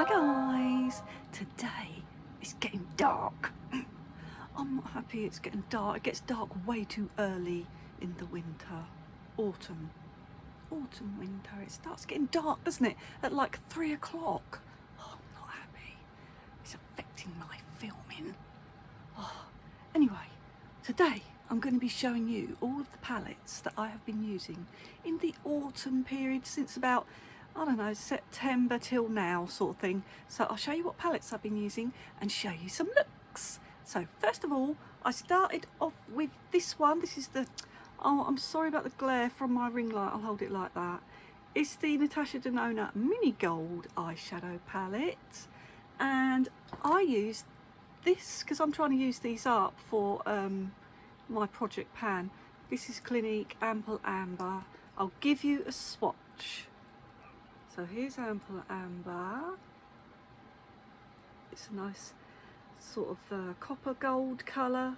guys, today it's getting dark. I'm not happy it's getting dark. It gets dark way too early in the winter. Autumn, winter, it starts getting dark, doesn't it, at like 3 o'clock. Oh, I'm not happy. It's affecting my filming. Oh. Anyway, today I'm going to be showing you all of the palettes that I have been using in the autumn period since about, I don't know, September till now sort of thing. So I'll show you what palettes I've been using and show you some looks. So first of all, I started off with this one. This is the, oh, I'm sorry about the glare from my ring light. I'll hold it like that. It's the Natasha Denona Mini Gold eyeshadow palette. And I used this because I'm trying to use these up for my project pan. This is Clinique Ample Amber. I'll give you a swatch. So here's Ample Amber. It's a nice sort of copper gold colour.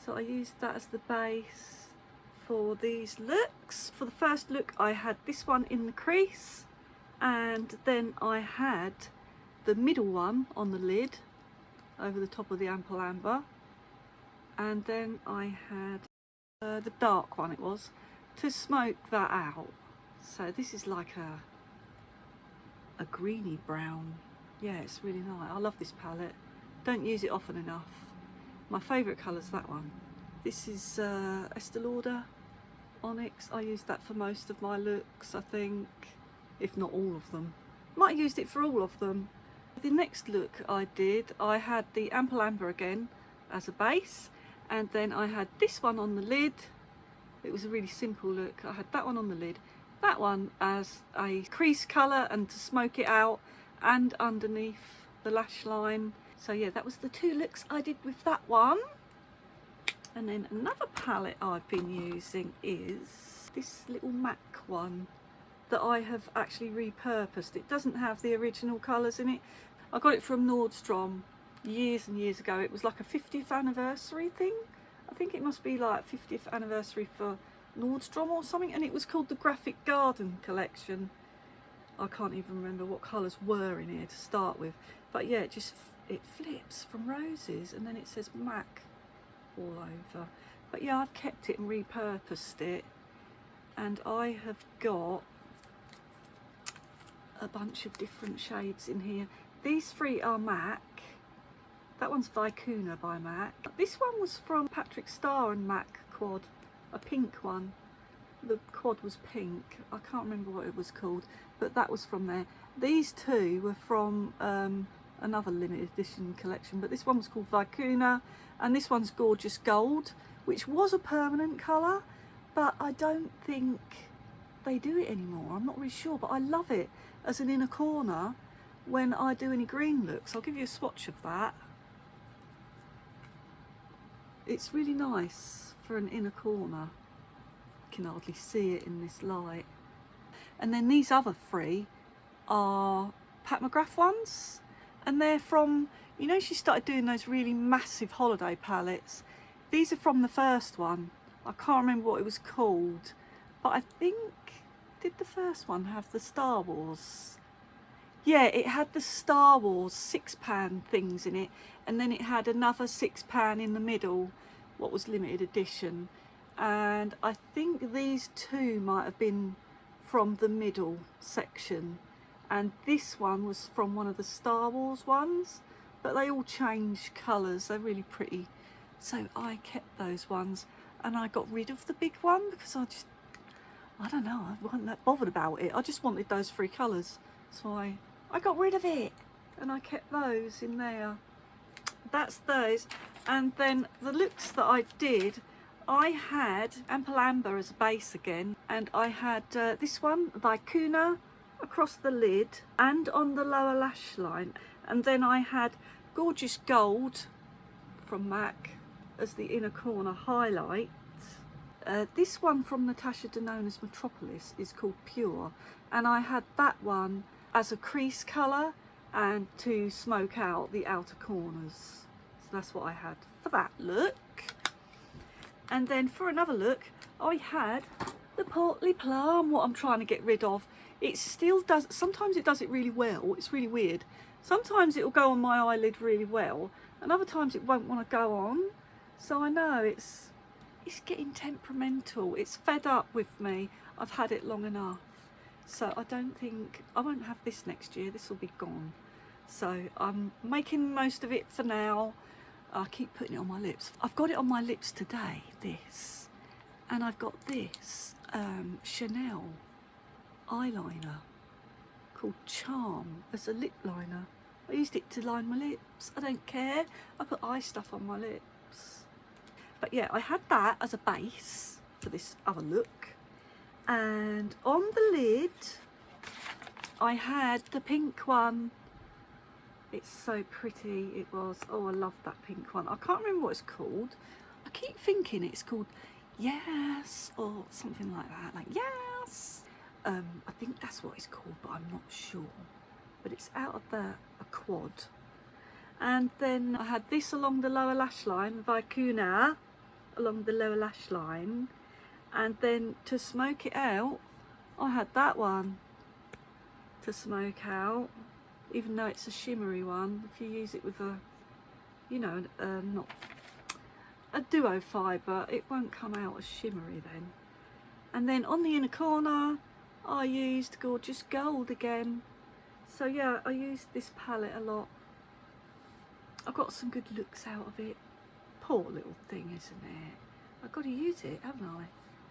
So I used that as the base for these looks. For the first look I had this one in the crease, and then I had the middle one on the lid over the top of the Ample Amber, and then I had the dark one, it was, to smoke that out. So this is like a greeny brown. Yeah, it's really nice. I love this palette. Don't use it often enough. My favourite colour's that one. This is Estée Lauder Onyx. I used that for most of my looks, I think, if not all of them. Might have used it for all of them. The next look I did, I had the Ample Amber again as a base, and then I had this one on the lid. It was a really simple look. I had that one on the lid, that one as a crease colour and to smoke it out, and underneath the lash line. So yeah, that was the two looks I did with that one. And then another palette I've been using is this little MAC one that I have actually repurposed. It doesn't have the original colours in it. I got it from Nordstrom years and years ago. It was like a 50th anniversary thing. I think it must be like 50th anniversary for Nordstrom or something, and it was called the Graphic Garden collection. I can't even remember what colours were in here to start with, but yeah, it flips from roses and then it says MAC all over. But yeah, I've kept it and repurposed it, and I have got a bunch of different shades in here. These three are MAC. That one's Vicuna by MAC. This one was from Patrick Starr and MAC quad, a pink one. The quad was pink. I can't remember what it was called, but that was from there. These two were from another limited edition collection, but this one was called Vicuna, and this one's Gorgeous Gold, which was a permanent colour, but I don't think they do it anymore. I'm not really sure, but I love it as an inner corner when I do any green looks. I'll give you a swatch of that. It's really nice for an inner corner. You can hardly see it in this light. And then these other three are Pat McGrath ones, and they're from, you know, she started doing those really massive holiday palettes. These are from the first one. I can't remember what it was called, but I think, did the first one have the Star Wars? Yeah, it had the Star Wars 6-pan things in it, and then it had another 6-pan in the middle, what was limited edition. And I think these two might have been from the middle section, and this one was from one of the Star Wars ones, but they all change colours. They're really pretty. So I kept those ones, and I got rid of the big one because I don't know, I wasn't that bothered about it. I just wanted those three colours, so I got rid of it, and I kept those in there. That's those. And then the looks that I did, I had Ample Amber as a base again, and I had this one, Vicuna, across the lid and on the lower lash line, and then I had Gorgeous Gold from MAC as the inner corner highlight. This one from Natasha Denona's Metropolis is called Pure, and I had that one as a crease colour and to smoke out the outer corners. So that's what I had for that look. And then for another look, I had the Portly Plum, what I'm trying to get rid of. It still does, sometimes it does it really well, it's really weird, Sometimes it will go on my eyelid really well, and other times it won't want to go on. So I know it's getting temperamental. It's fed up with me. I've had it long enough. So I don't think, I won't have this next year. This will be gone. So I'm making most of it for now. I keep putting it on my lips. I've got it on my lips today, this. And I've got this Chanel eyeliner called Charm as a lip liner. I used it to line my lips. I don't care. I put eye stuff on my lips. But yeah, I had that as a base for this other look. And on the lid, I had the pink one. It's so pretty, it was. Oh, I love that pink one. I can't remember what it's called. I keep thinking it's called Yes, or something like that, like Yes. I think that's what it's called, but I'm not sure. But it's out of a quad. And then I had this along the lower lash line, Vicuna, along the lower lash line. And then to smoke it out, I had that one to smoke out, even though it's a shimmery one. If you use it with a, you know, not a duo fibre, it won't come out as shimmery then. And then on the inner corner, I used Gorgeous Gold again. So yeah, I used this palette a lot. I got some good looks out of it. Poor little thing, isn't it? I've got to use it, haven't I?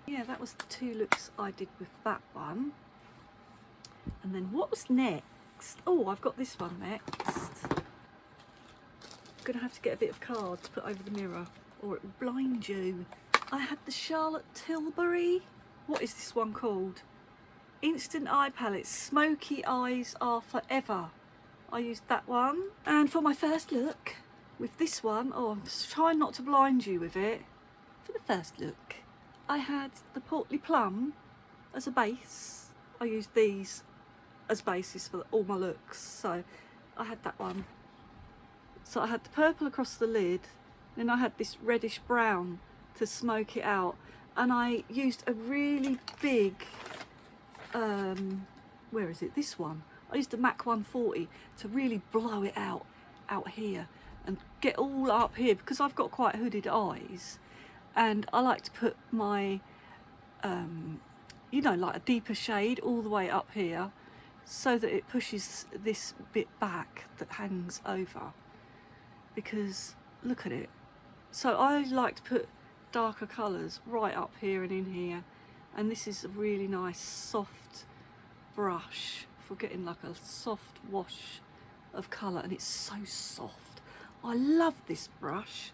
Yeah, that was the 2 looks I did with that one. And then what was next? Oh, I've got this one next. I'm going to have to get a bit of card to put over the mirror or it will blind you. I had the Charlotte Tilbury. What is this one called? Instant Eye Palette. Smoky Eyes Are Forever. I used that one. And for my first look with this one, oh, I'm trying not to blind you with it. For the first look, I had the Portly Plum as a base. I used these as bases for all my looks. So I had that one. So I had the purple across the lid. Then I had this reddish brown to smoke it out. And I used a really big, where is it? This one. I used a MAC 140 to really blow it out here and get all up here because I've got quite hooded eyes. And I like to put my, you know, like a deeper shade all the way up here so that it pushes this bit back that hangs over. Because look at it. So I like to put darker colours right up here and in here. And this is a really nice soft brush for getting like a soft wash of colour. And it's so soft. I love this brush.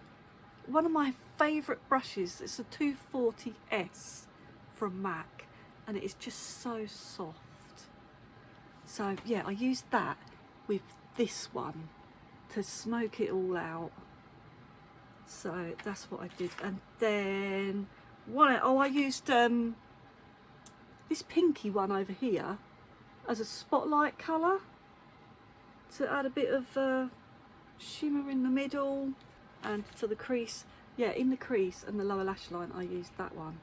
One of my favourite brushes, it's a 240S from MAC, and it is just so soft. So yeah, I used that with this one to smoke it all out. So that's what I did. And then I used this pinky one over here as a spotlight colour to add a bit of shimmer in the middle. And for the crease, yeah, in the crease and the lower lash line, I used that one.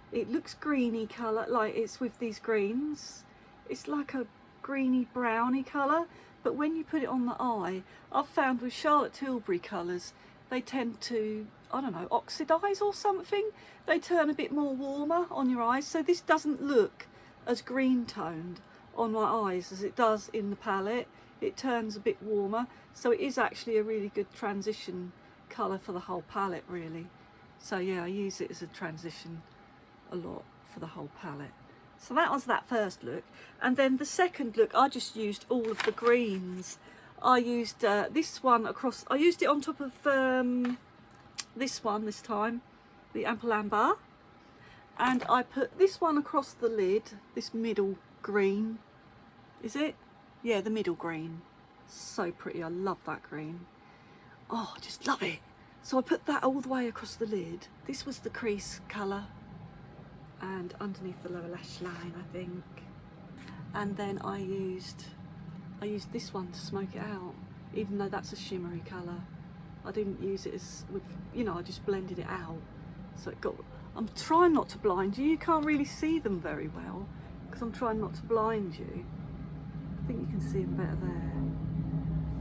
It looks greeny colour, like it's with these greens. It's like a greeny browny colour, but when you put it on the eye, I've found with Charlotte Tilbury colours, they tend to, I don't know, oxidise or something. They turn a bit more warmer on your eyes, so this doesn't look as green toned on my eyes as it does in the palette. It turns a bit warmer, so it is actually a really good transition colour for the whole palette, really. So yeah, I use it as a transition a lot for the whole palette. So that was that first look. And then the second look, I just used all of the greens. I used this one across, I used it on top of this one this time, the Ample Amber. And I put this one across the lid, this middle green. Is it? Yeah, the middle green. So pretty, I love that green. Oh, I just love it. So I put that all the way across the lid. This was the crease colour. And underneath the lower lash line, I think. And then I used this one to smoke it out, even though that's a shimmery colour. I didn't use it as with, you know, I just blended it out. So it got, I'm trying not to blind you. You can't really see them very well because I'm trying not to blind you. I think you can see them better there.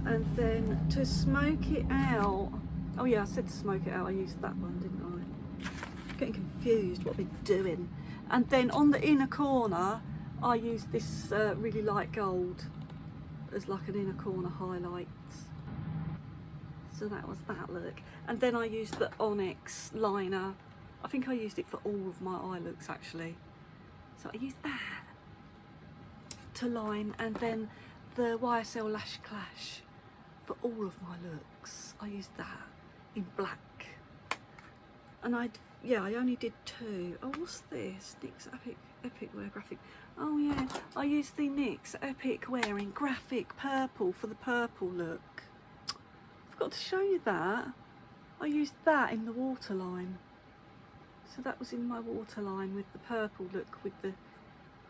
And then to smoke it out, oh yeah, I said to smoke it out, I used that one, didn't I? I'm getting confused what I've been doing. And then on the inner corner, I used this really light gold as like an inner corner highlight. So that was that look. And then I used the Onyx liner. I think I used it for all of my eye looks actually. So I used that to line, and then the YSL Lash Clash for all of my looks. I used that in black. And I only did 2. Oh, what's this? NYX Epic Wear Graphic. Oh yeah, I used the NYX Epic Wear in graphic purple for the purple look. Forgot to show you that. I used that in the waterline. So that was in my waterline with the purple look with the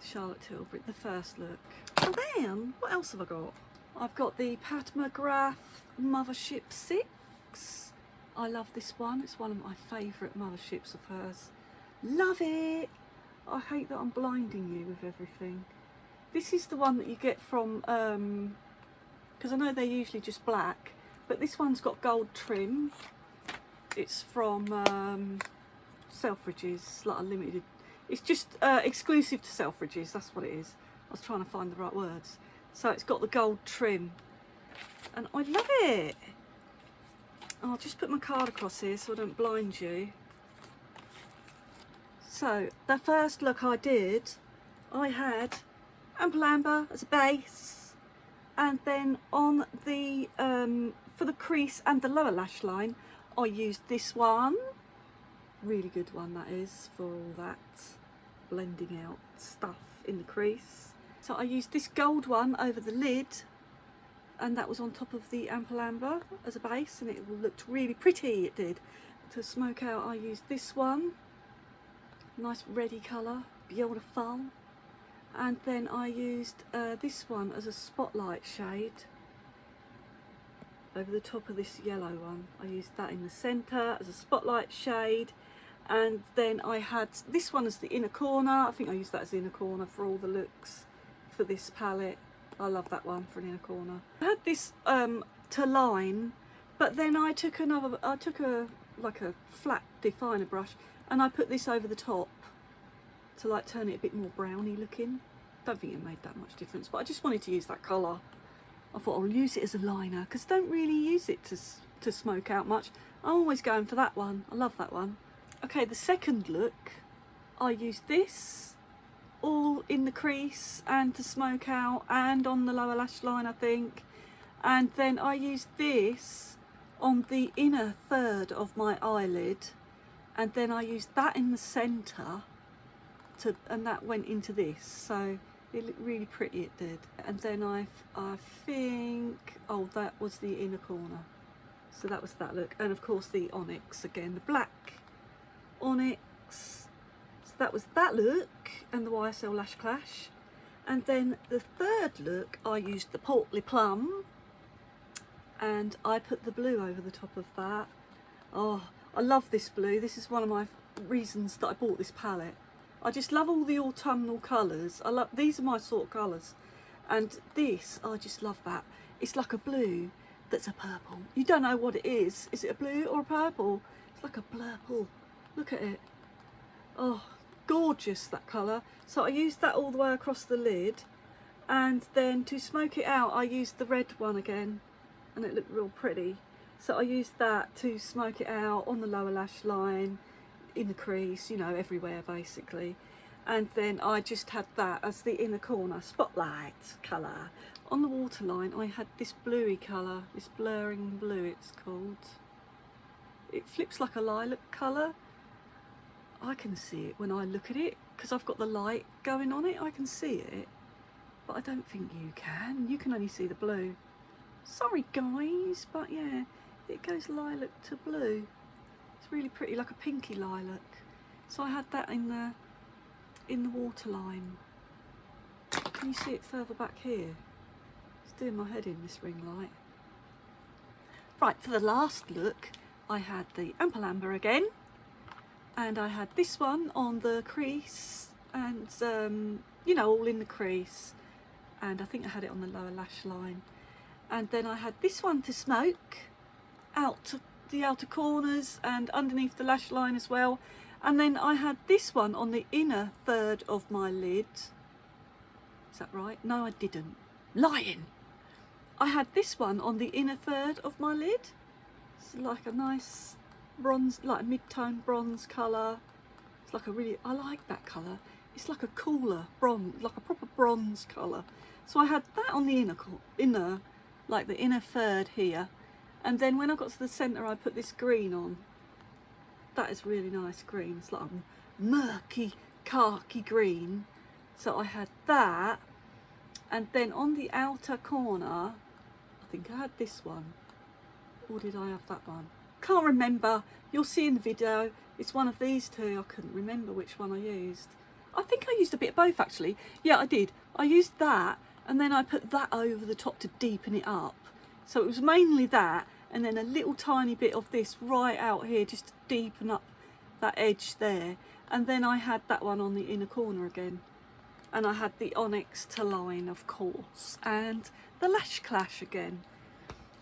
Charlotte Tilbury, the first look. And then, what else have I got? I've got the Pat McGrath Mothership 6. I love this one. It's one of my favourite motherships of hers. Love it. I hate that I'm blinding you with everything. This is the one that you get from, because I know they're usually just black, but this one's got gold trim. It's from Selfridges, like a limited. It's just exclusive to Selfridges, that's what it is. I was trying to find the right words. So it's got the gold trim. And I love it. I'll just put my card across here so I don't blind you. So the first look I did, I had Ample Amber as a base. And then on the, for the crease and the lower lash line, I used this one. Really good one that is, for all that blending out stuff in the crease. So I used this gold one over the lid, and that was on top of the Ample Amber as a base, and it looked really pretty, it did. To smoke out I used this one, nice reddy colour, beautiful. And then I used this one as a spotlight shade over the top of this yellow one. I used that in the centre as a spotlight shade. And then I had this one as the inner corner. I think I used that as the inner corner for all the looks for this palette. I love that one for an inner corner. I had this to line, but then I took like a flat definer brush, and I put this over the top to like turn it a bit more browny looking. Don't think it made that much difference, but I just wanted to use that colour. I thought I'll use it as a liner, because I don't really use it to smoke out much. I'm always going for that one. I love that one. Okay, the second look, I used this all in the crease and to smoke out and on the lower lash line, I think. And then I used this on the inner third of my eyelid, and then I used that in the centre and that went into this. So it looked really pretty, it did. And then I think, oh, that was the inner corner. So that was that look. And of course the Onyx again, the black Onyx. So that was that look and the YSL Lash Clash. And then the third look, I used the Portly Plum, and I put the blue over the top of that. Oh, I love this blue. This is one of my reasons that I bought this palette. I just love all the autumnal colours. These are my sort of colours. And this, I just love that. It's like a blue that's a purple. You don't know what it is. Is it a blue or a purple? It's like a blurple. Look at it. Oh, gorgeous, that colour. So I used that all the way across the lid, and then to smoke it out I used the red one again, and it looked real pretty. So I used that to smoke it out on the lower lash line, in the crease, you know, everywhere basically. And then I just had that as the inner corner spotlight colour. On the waterline I had this bluey colour, this blurring blue it's called. It flips like a lilac colour. I can see it when I look at it, because I've got the light going on it, I can see it. But I don't think you can. You can only see the blue. Sorry guys, but yeah, it goes lilac to blue. It's really pretty, like a pinky lilac. So I had that in the waterline. Can you see it further back here? It's doing my head in, this ring light. Right, for the last look, I had the Ample Amber again, and I had this one on the crease, and you know, all in the crease, and I think I had it on the lower lash line. And then I had this one to smoke out to the outer corners and underneath the lash line as well. And then I had this one on the inner third of my lid. Is that right? No, I didn't. Lying. I had this one on the inner third of my lid. It's like a nice bronze, like a mid-tone bronze colour. It's like a really, I like that colour. It's like a cooler bronze, like a proper bronze colour. So I had that on the inner, like the inner third here. And then when I got to the centre, I put this green on. That is really nice green. It's like a murky, khaki green. So I had that. And then on the outer corner, I think I had this one. Or did I have that one? Can't remember. You'll see in the video. It's one of these two. I couldn't remember which one I used. I think I used a bit of both actually. Yeah, I did. I used that and then I put that over the top to deepen it up. So it was mainly that and then a little tiny bit of this right out here just to deepen up that edge there. And then I had that one on the inner corner again. And I had the Onyx to line, of course, and the Lash Clash again.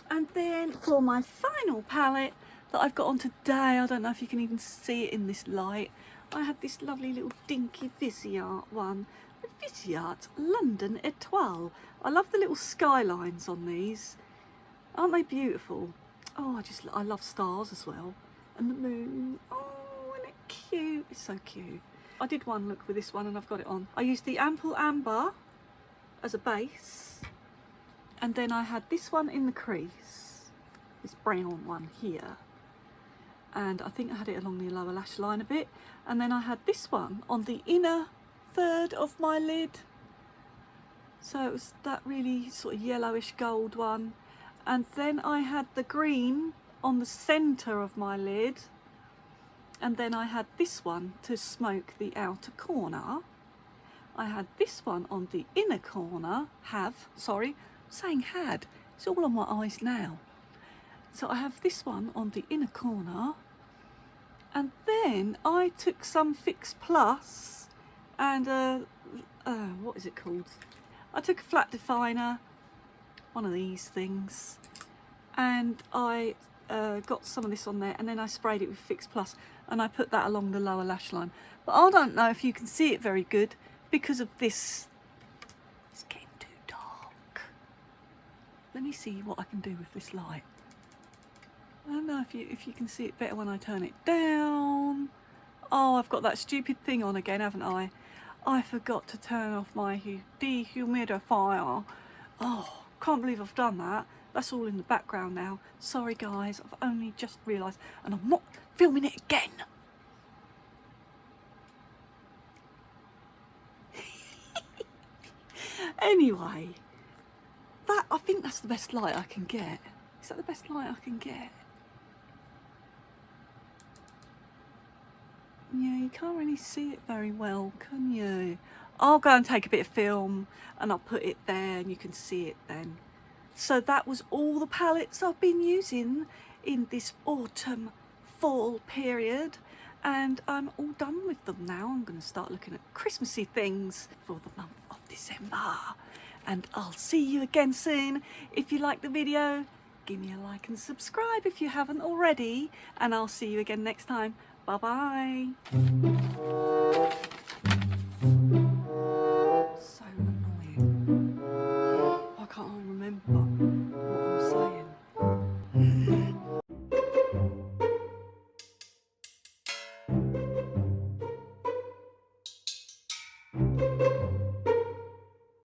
And then for my final palette that I've got on today, I don't know if you can even see it in this light, I had this lovely little dinky Viseart one, the Viseart London Etoile. I love the little skylines on these. Aren't they beautiful? Oh, I love stars as well. And the moon. Oh, isn't it cute? It's so cute. I did one look with this one and I've got it on. I used the Ample Amber as a base. And then I had this one in the crease. This brown one here. And I think I had it along the lower lash line a bit. And then I had this one on the inner third of my lid. So it was that really sort of yellowish gold one. And then I had the green on the centre of my lid. And then I had this one to smoke the outer corner. I had this one on the inner corner. It's all on my eyes now. So I have this one on the inner corner. And then I took some Fix Plus and what is it called? I took a flat definer, one of these things, and I got some of this on there and then I sprayed it with Fix Plus and I put that along the lower lash line. But I don't know if you can see it very good because of this. It's getting too dark. Let me see what I can do with this light. I don't know if you can see it better when I turn it down. Oh, I've got that stupid thing on again, haven't I? I forgot to turn off my dehumidifier. Oh, can't believe I've done that. That's all in the background now. Sorry guys, I've only just realised and I'm not filming it again. Anyway, I think that's the best light I can get. Is that the best light I can get? Yeah, you can't really see it very well, can you? I'll go and take a bit of film and I'll put it there and you can see it then. So that was all the palettes I've been using in this autumn fall period and I'm all done with them now. I'm going to start looking at Christmassy things for the month of December. And I'll see you again soon. If you like the video, give me a like and subscribe if you haven't already. And I'll see you again next time. Bye bye.